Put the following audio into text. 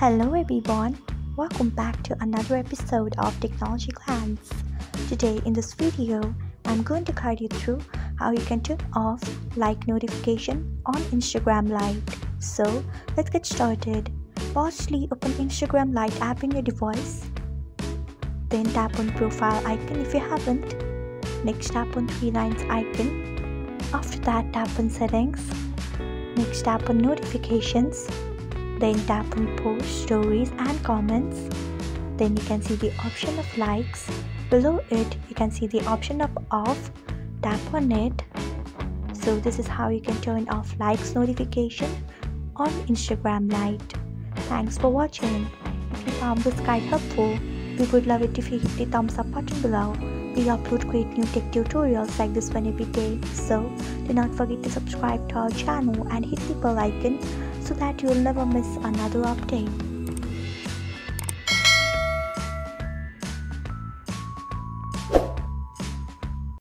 Hello everyone, welcome back to another episode of Technologyglance. Today in this video, I'm going to guide you through how you can turn off like notification on Instagram Lite. So let's get started. Firstly, open Instagram Lite app in your device. Then tap on profile icon if you haven't. Next tap on three lines icon. After that tap on settings. Next tap on notifications. Then tap on post, stories and comments. Then you can see the option of likes. Below it you can see the option of off. Tap on it. So this is how you can turn off likes notification on Instagram Lite. Thanks for watching. If you found this guide helpful, we would love it if you hit the thumbs up button below. We upload great new tech tutorials like this one every day. So do not forget to subscribe to our channel and hit the bell icon so that you will never miss another update.